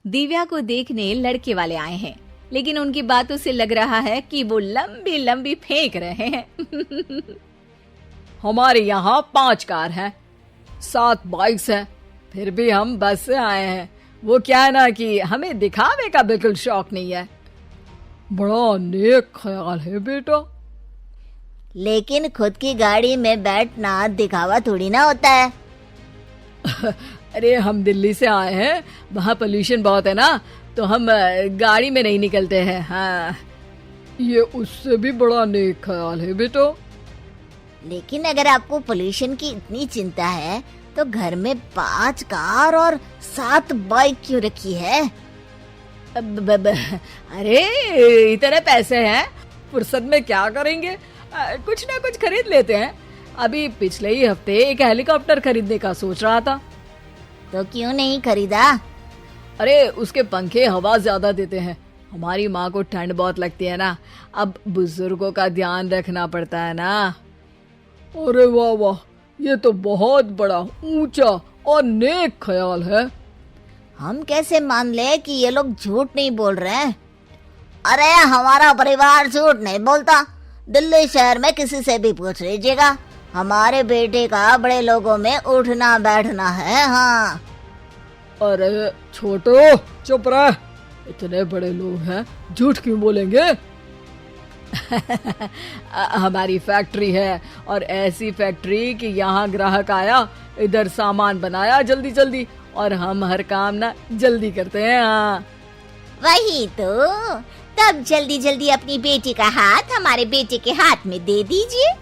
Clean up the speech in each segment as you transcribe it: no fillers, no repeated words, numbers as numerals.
दिव्या को देखने लड़के वाले आए हैं, लेकिन उनकी बातों से लग रहा है कि वो लंबी लंबी फेंक रहे हैं। हमारे यहाँ 5 कार हैं, 7 बाइक्स हैं, फिर भी हम बस से आए हैं। वो क्या है ना कि हमें दिखावे का बिल्कुल शौक नहीं है। बड़ा नेक ख्याल है बेटा। लेकिन खुद की गाड़ी में बैठना दिखावा थोड़ी ना होता है। अरे हम दिल्ली से आए हैं, वहाँ पोल्यूशन बहुत है ना, तो हम गाड़ी में नहीं निकलते हैं। हाँ, ये उससे भी बड़ा नेक ख्याल है बेटा। लेकिन अगर आपको पोल्यूशन की इतनी चिंता है तो घर में 5 कार और 7 बाइक क्यों रखी है? अरे इतने पैसे हैं, फुर्सत में क्या करेंगे, कुछ ना कुछ खरीद लेते हैं। अभी पिछले ही हफ्ते एक हेलीकॉप्टर खरीदने का सोच रहा था। तो क्यों नहीं खरीदा? अरे उसके पंखे हवा ज्यादा देते हैं, हमारी माँ को ठंड बहुत लगती है ना, अब बुजुर्गों का ध्यान रखना पड़ता है ना। अरे वाह वाह, ये तो बहुत बड़ा, ऊंचा और नेक ख्याल है। हम कैसे मान ले कि ये लोग झूठ नहीं बोल रहे हैं? अरे हमारा परिवार झूठ नहीं बोलता। दिल्ली शहर में किसी से भी पूछ लीजिएगा, हमारे बेटे का बड़े लोगों में उठना बैठना है। हाँ। अरे छोटो चुप रह, इतने बड़े लोग हैं, झूठ क्यों बोलेंगे? हमारी फैक्ट्री है, और ऐसी फैक्ट्री कि यहाँ ग्राहक आया, इधर सामान बनाया जल्दी जल्दी, और हम हर काम ना जल्दी करते हैं। हाँ वही तो, तब जल्दी जल्दी अपनी बेटी का हाथ हमारे बेटे के हाथ में दे दीजिए।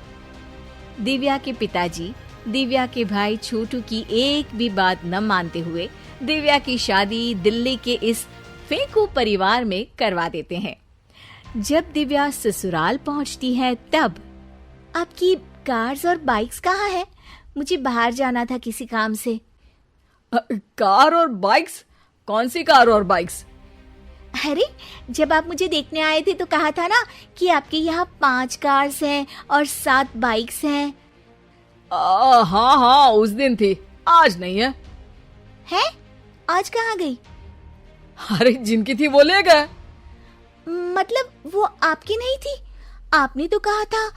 दिव्या के पिताजी दिव्या के भाई छोटू की एक भी बात न मानते हुए दिव्या की शादी दिल्ली के इस फेंकू परिवार में करवा देते हैं। जब दिव्या ससुराल पहुंचती है तब आपकी कार्स और बाइक्स कहाँ है? मुझे बाहर जाना था किसी काम से। कार और बाइक्स? कौन सी कार और बाइक्स? अरे जब आप मुझे देखने आए थे तो कहा था ना कि आपके यहाँ 5 कार्स हैं और 7 बाइक्स हैं। हाँ हाँ उस दिन थी, आज नहीं है। है? आज कहाँ गई? अरे जिनकी थी वो ले गए। मतलब वो आपकी नहीं थी? आपने तो कहा था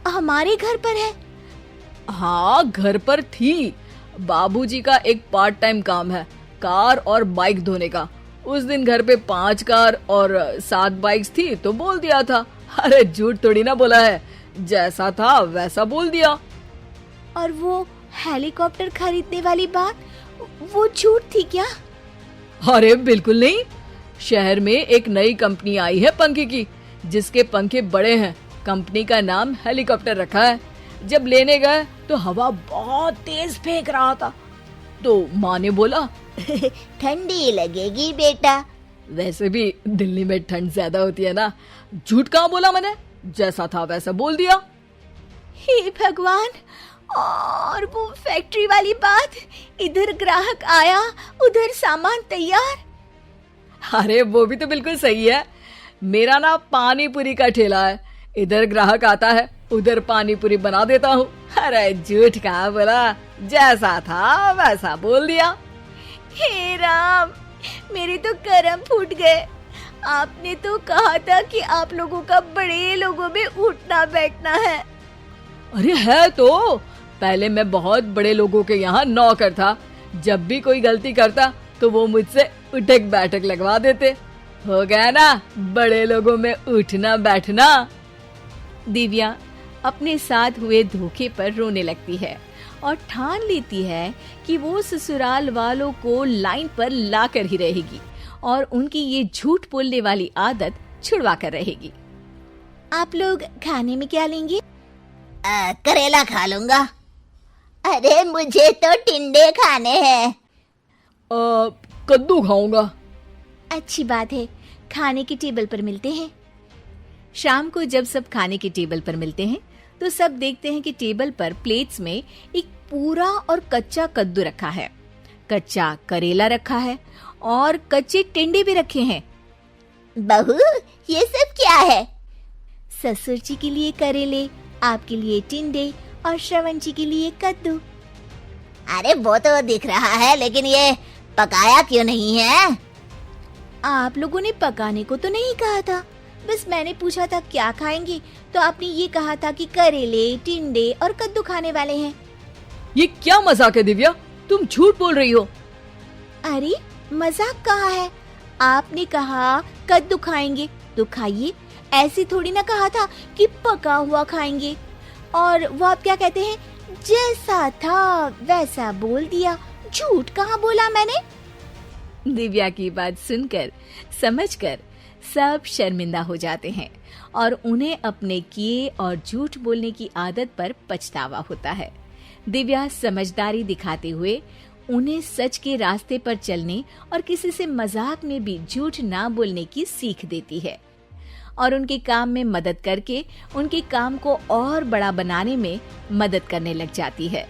हमारे घर पर है। हाँ घर पर थी, बाबूजी का एक पार्ट टाइम काम है कार और बाइक धोने का। उस दिन घर पे 5 कार और 7 बाइक्स थी तो बोल दिया था। अरे झूठ थोड़ी ना बोला है, जैसा था वैसा बोल दिया। और वो हेलीकॉप्टर खरीदने वाली बात, वो झूठ थी क्या? अरे बिल्कुल नहीं, शहर में एक नई कंपनी आई है पंखे की, जिसके पंखे बड़े हैं। कंपनी का नाम हेलीकॉप्टर रखा है। जब लेने गए तो हवा बहुत तेज फेंक रहा था, तो माँ ने बोला ठंडी लगेगी बेटा। वैसे भी दिल्ली में ठंड ज्यादा होती है ना। झूठ कहाँ बोला मैंने, जैसा था वैसा बोल दिया। हे भगवान, और वो फैक्ट्री वाली बात, इधर ग्राहक आया उधर सामान तैयार। अरे वो भी तो बिल्कुल सही है। मेरा ना पानी पूरी का ठेला है, इधर ग्राहक आता है उधर पानी पूरी बना देता हूँ। अरे झूठ कहाँ बोला, जैसा था वैसा बोल दिया। हे राम, मेरे तो कर्म फूट गए। आपने तो कहा था कि आप लोगों का बड़े लोगों में उठना बैठना है। अरे है तो, पहले मैं बहुत बड़े लोगों के यहाँ नौकर था। जब भी कोई गलती करता तो वो मुझसे उठक बैठक लगवा देते। हो गया ना बड़े लोगों में उठना बैठना। दिव्या अपने साथ हुए धोखे पर रोने लगती है और ठान लेती है कि वो ससुराल वालों को लाइन पर लाकर ही रहेगी और उनकी ये झूठ बोलने वाली आदत छुड़वा कर रहेगी। आप लोग खाने में क्या लेंगे? करेला खा लूंगा। अरे मुझे तो टिंडे खाने हैं। कद्दू खाऊंगा। अच्छी बात है, खाने की टेबल पर मिलते हैं। शाम को जब सब खाने की टेबल पर मिलते हैं तो सब देखते हैं कि टेबल पर प्लेट्स में एक पूरा और कच्चा कद्दू रखा है, कच्चा करेला रखा है और कच्चे टिंडे भी रखे हैं। बहू ये सब क्या है? ससुर जी के लिए करेले, आपके लिए टिंडे और श्रवण जी के लिए कद्दू। अरे वो तो दिख रहा है, लेकिन ये पकाया क्यों नहीं है? आप लोगों ने पकाने को तो नहीं कहा था, बस मैंने पूछा था क्या खाएंगे, तो आपने ये कहा था कि करेले, टिंडे और कद्दू खाने वाले हैं। ये क्या मजाक है दिव्या, तुम झूठ बोल रही हो। अरे मजाक कहाँ है, आपने कहा कद्दू खाएंगे तो खाइए, ऐसे थोड़ी ना कहा था कि पका हुआ खाएंगे। और वो आप क्या कहते हैं, जैसा था वैसा बोल दिया, झूठ कहाँ बोला मैंने। दिव्या की बात सुनकर, समझकर सब शर्मिंदा हो जाते हैं और उन्हें अपने किए और झूठ बोलने की आदत पर पछतावा होता है। दिव्या समझदारी दिखाते हुए उन्हें सच के रास्ते पर चलने और किसी से मजाक में भी झूठ ना बोलने की सीख देती है और उनके काम में मदद करके उनके काम को और बड़ा बनाने में मदद करने लग जाती है।